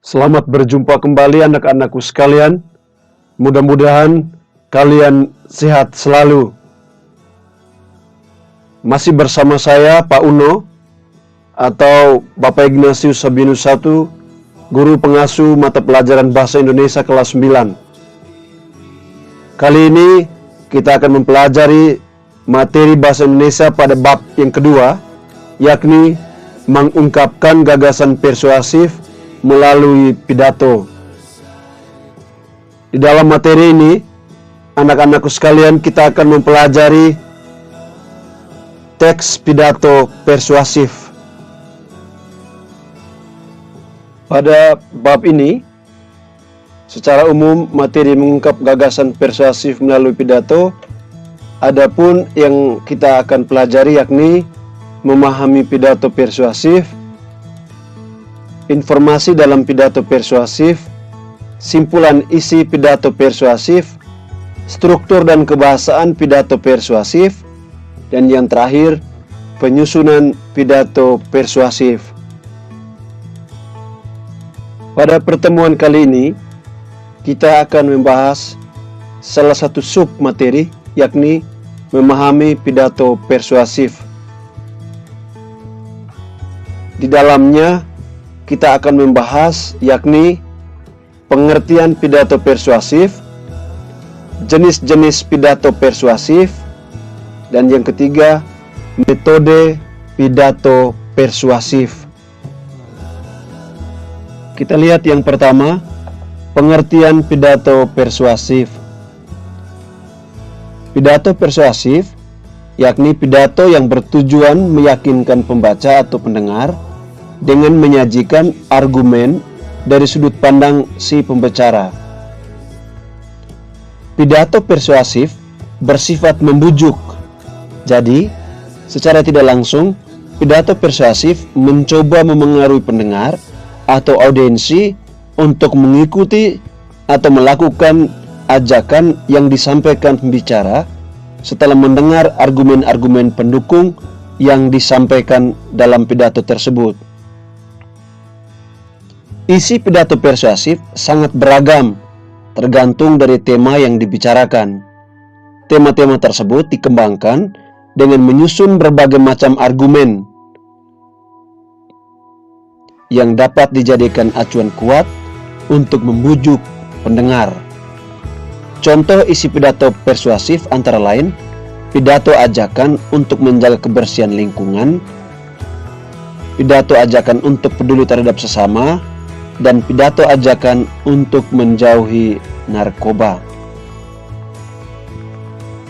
Selamat berjumpa kembali anak-anakku sekalian. Mudah-mudahan kalian sehat selalu. Masih bersama saya Pak Uno atau Bapak Ignatius Sabinus I, guru pengasuh mata pelajaran Bahasa Indonesia kelas 9. Kali ini kita akan mempelajari materi Bahasa Indonesia pada bab yang kedua, yakni mengungkapkan gagasan persuasif melalui pidato. Di dalam materi ini, anak-anakku sekalian, kita akan mempelajari teks pidato persuasif. Pada bab ini, secara umum materi mengungkap gagasan persuasif melalui pidato. Adapun yang kita akan pelajari yakni memahami pidato persuasif, informasi dalam pidato persuasif, simpulan isi pidato persuasif, struktur dan kebahasaan pidato persuasif, dan yang terakhir, penyusunan pidato persuasif. Pada pertemuan kali ini, kita akan membahas salah satu sub materi, yakni memahami pidato persuasif. Di dalamnya, kita akan membahas yakni pengertian pidato persuasif, jenis-jenis pidato persuasif, dan yang ketiga, metode pidato persuasif. Kita lihat yang pertama, pengertian pidato persuasif. Pidato persuasif yakni pidato yang bertujuan meyakinkan pembaca atau pendengar dengan menyajikan argumen dari sudut pandang si pembicara. Pidato persuasif bersifat membujuk. Jadi, secara tidak langsung, pidato persuasif mencoba memengaruhi pendengar atau audiensi untuk mengikuti atau melakukan ajakan yang disampaikan pembicara setelah mendengar argumen-argumen pendukung yang disampaikan dalam pidato tersebut. Isi pidato persuasif sangat beragam, tergantung dari tema yang dibicarakan. Tema-tema tersebut dikembangkan dengan menyusun berbagai macam argumen yang dapat dijadikan acuan kuat untuk membujuk pendengar. Contoh isi pidato persuasif antara lain, pidato ajakan untuk menjaga kebersihan lingkungan, pidato ajakan untuk peduli terhadap sesama, dan pidato ajakan untuk menjauhi narkoba.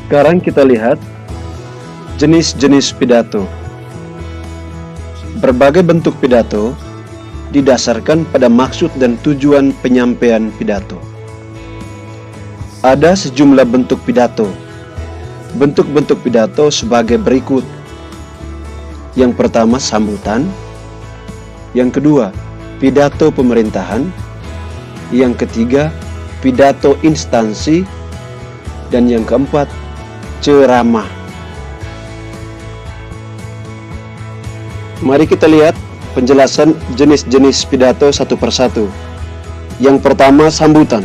Sekarang kita lihat jenis-jenis pidato. Berbagai bentuk pidato didasarkan pada maksud dan tujuan penyampaian pidato. Ada sejumlah bentuk pidato. Bentuk-bentuk pidato sebagai berikut. Yang pertama, sambutan. Yang kedua, pidato pemerintahan. Yang ketiga, pidato instansi. Dan yang keempat, ceramah. Mari kita lihat penjelasan jenis-jenis pidato satu persatu. Yang pertama, sambutan.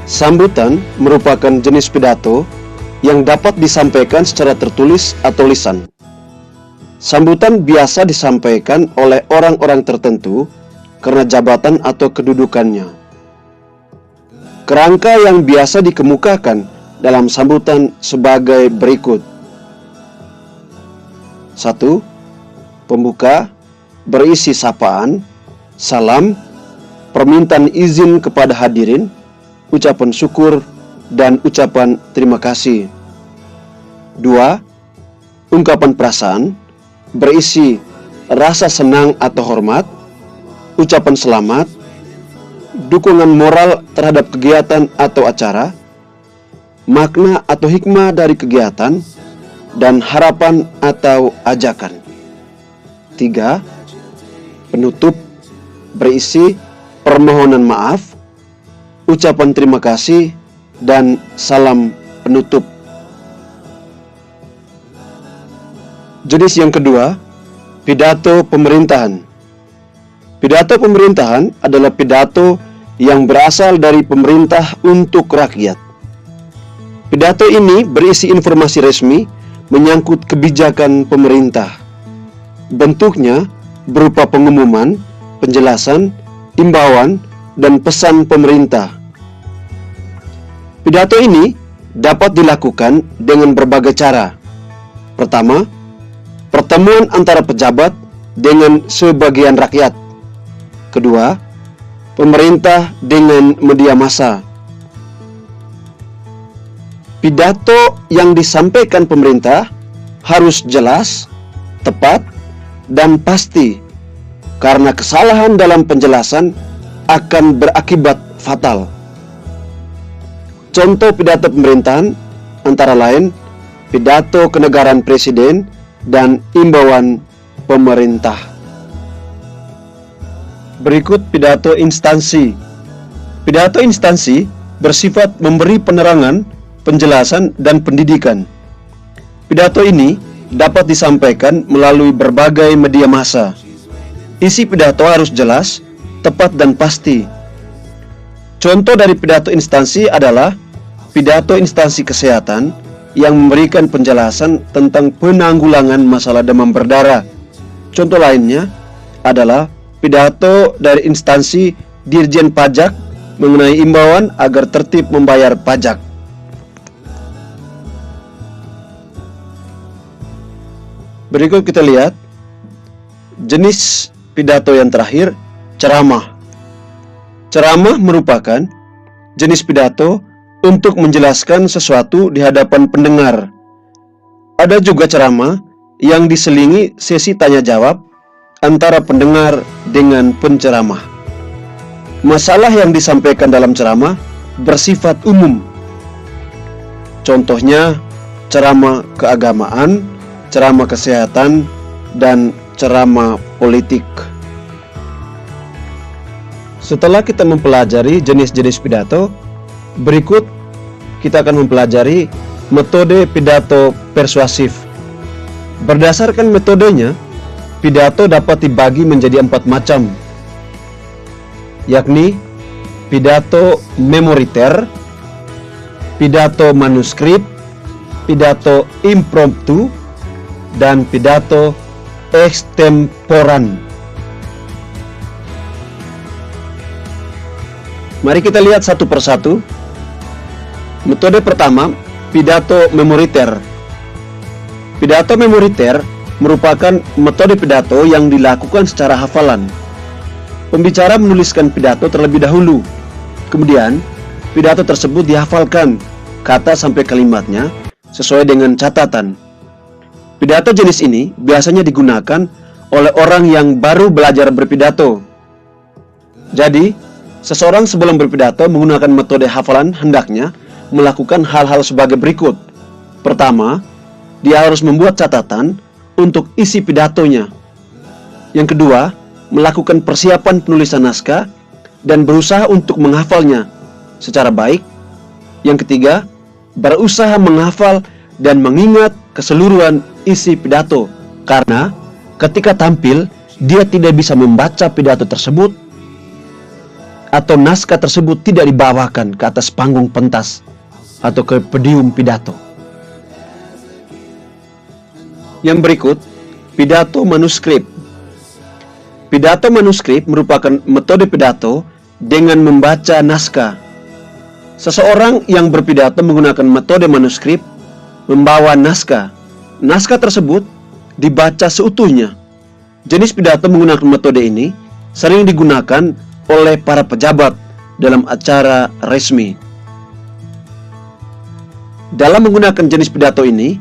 Sambutan merupakan jenis pidato yang dapat disampaikan secara tertulis atau lisan. Sambutan biasa disampaikan oleh orang-orang tertentu karena jabatan atau kedudukannya. Kerangka yang biasa dikemukakan dalam sambutan sebagai berikut. 1. Pembuka berisi sapaan, salam, permintaan izin kepada hadirin, ucapan syukur, dan ucapan terima kasih. 2. Ungkapan perasaan berisi rasa senang atau hormat, ucapan selamat, dukungan moral terhadap kegiatan atau acara, makna atau hikmah dari kegiatan, dan harapan atau ajakan. 3. Penutup berisi permohonan maaf, ucapan terima kasih, dan salam penutup. Jenis yang kedua, pidato pemerintahan. Pidato pemerintahan adalah pidato yang berasal dari pemerintah untuk rakyat. Pidato ini berisi informasi resmi menyangkut kebijakan pemerintah. Bentuknya berupa pengumuman, penjelasan, imbauan, dan pesan pemerintah. Pidato ini dapat dilakukan dengan berbagai cara. Pertama, pertemuan antara pejabat dengan sebagian rakyat. Kedua, pemerintah dengan media massa. Pidato yang disampaikan pemerintah harus jelas, tepat, dan pasti, karena kesalahan dalam penjelasan akan berakibat fatal. Contoh pidato pemerintahan antara lain pidato kenegaraan presiden dan imbauan pemerintah. Berikut pidato instansi. Pidato instansi bersifat memberi penerangan, penjelasan, dan pendidikan. Pidato ini dapat disampaikan melalui berbagai media massa. Isi pidato harus jelas, tepat, dan pasti. Contoh dari pidato instansi adalah pidato instansi kesehatan yang memberikan penjelasan tentang penanggulangan masalah demam berdarah. Contoh lainnya adalah pidato dari instansi Dirjen Pajak mengenai imbauan agar tertib membayar pajak. Berikut kita lihat jenis pidato yang terakhir, ceramah. Ceramah merupakan jenis pidato untuk menjelaskan sesuatu di hadapan pendengar. Ada juga ceramah yang diselingi sesi tanya jawab antara pendengar dengan penceramah. Masalah yang disampaikan dalam ceramah bersifat umum. Contohnya ceramah keagamaan, ceramah kesehatan, dan ceramah politik. Setelah kita mempelajari jenis-jenis pidato, berikut kita akan mempelajari metode pidato persuasif. Berdasarkan metodenya, pidato dapat dibagi menjadi 4 macam, yakni pidato memoriter, pidato manuskrip, pidato impromptu, dan pidato extemporan. Mari kita lihat satu persatu. Metode pertama, pidato memoriter. Pidato memoriter merupakan metode pidato yang dilakukan secara hafalan. Pembicara menuliskan pidato terlebih dahulu. Kemudian, pidato tersebut dihafalkan, kata sampai kalimatnya, sesuai dengan catatan. Pidato jenis ini biasanya digunakan oleh orang yang baru belajar berpidato. Jadi, seseorang sebelum berpidato menggunakan metode hafalan hendaknya melakukan hal-hal sebagai berikut. Pertama, dia harus membuat catatan untuk isi pidatonya. Yang kedua, melakukan persiapan penulisan naskah dan berusaha untuk menghafalnya secara baik. Yang ketiga, berusaha menghafal dan mengingat keseluruhan isi pidato, karena ketika tampil dia tidak bisa membaca pidato tersebut atau naskah tersebut tidak dibawakan ke atas panggung pentas atau ke podium pidato. Yang berikut, pidato manuskrip. Pidato manuskrip merupakan metode pidato dengan membaca naskah. Seseorang yang berpidato menggunakan metode manuskrip membawa naskah. Naskah tersebut dibaca seutuhnya. Jenis pidato menggunakan metode ini sering digunakan oleh para pejabat dalam acara resmi. Dalam menggunakan jenis pidato ini,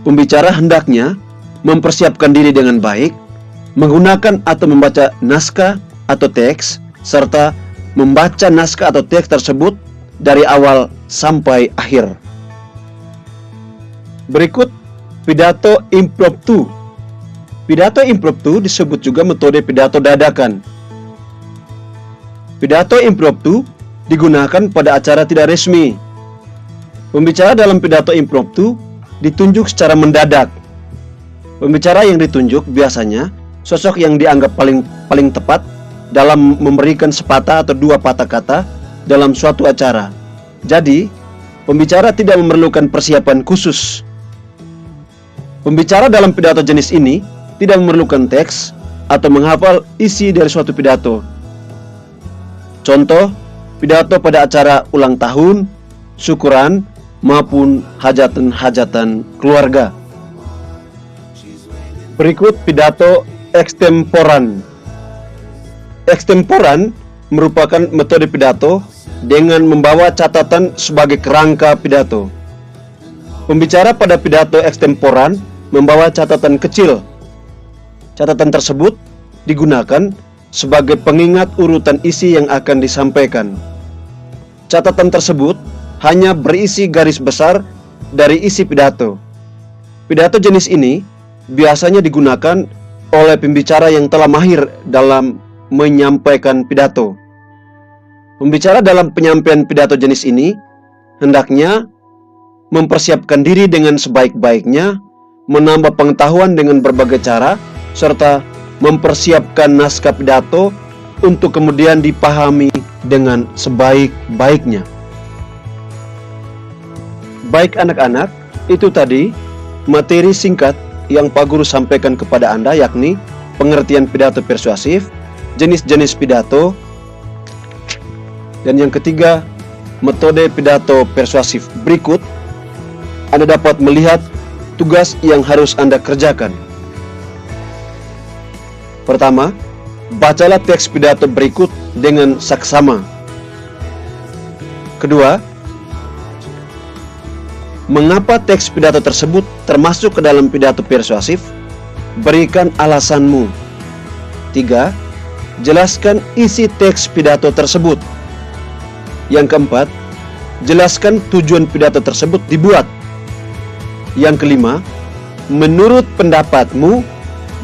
pembicara hendaknya mempersiapkan diri dengan baik, menggunakan atau membaca naskah atau teks, serta membaca naskah atau teks tersebut dari awal sampai akhir. Berikut pidato impromptu. Pidato impromptu disebut juga metode pidato dadakan. Pidato impromptu digunakan pada acara tidak resmi. Pembicara dalam pidato impromptu ditunjuk secara mendadak. Pembicara yang ditunjuk biasanya sosok yang dianggap paling tepat dalam memberikan sepatah atau dua patah kata dalam suatu acara. Jadi, pembicara tidak memerlukan persiapan khusus. Pembicara dalam pidato jenis ini tidak memerlukan teks atau menghafal isi dari suatu pidato. Contoh, pidato pada acara ulang tahun, syukuran, maupun hajatan-hajatan keluarga. Berikut pidato ekstemporan. Ekstemporan merupakan metode pidato dengan membawa catatan sebagai kerangka pidato. Pembicara pada pidato ekstemporan membawa catatan kecil. Catatan tersebut digunakan sebagai pengingat urutan isi yang akan disampaikan. Catatan tersebut hanya berisi garis besar dari isi pidato. Pidato jenis ini biasanya digunakan oleh pembicara yang telah mahir dalam menyampaikan pidato. Pembicara dalam penyampaian pidato jenis ini hendaknya mempersiapkan diri dengan sebaik-baiknya, menambah pengetahuan dengan berbagai cara, serta mempersiapkan naskah pidato untuk kemudian dipahami dengan sebaik-baiknya. Baik anak-anak, itu tadi materi singkat yang Pak Guru sampaikan kepada Anda, yakni pengertian pidato persuasif, jenis-jenis pidato, dan yang ketiga, metode pidato persuasif. Berikut, Anda dapat melihat tugas yang harus Anda kerjakan. Pertama, bacalah teks pidato berikut dengan saksama. Kedua, mengapa teks pidato tersebut termasuk ke dalam pidato persuasif? Berikan alasanmu. 3. Jelaskan isi teks pidato tersebut. Yang keempat, jelaskan tujuan pidato tersebut dibuat. Yang kelima, menurut pendapatmu,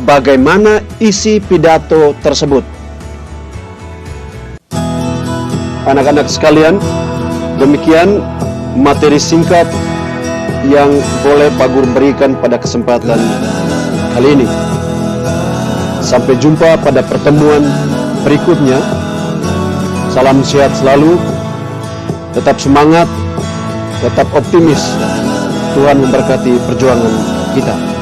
bagaimana isi pidato tersebut? Anak-anak sekalian, demikian materi singkat yang boleh Pak Guru berikan pada kesempatan kali ini. Sampai jumpa pada pertemuan berikutnya. Salam sehat selalu, tetap semangat, tetap optimis. Tuhan memberkati perjuangan kita.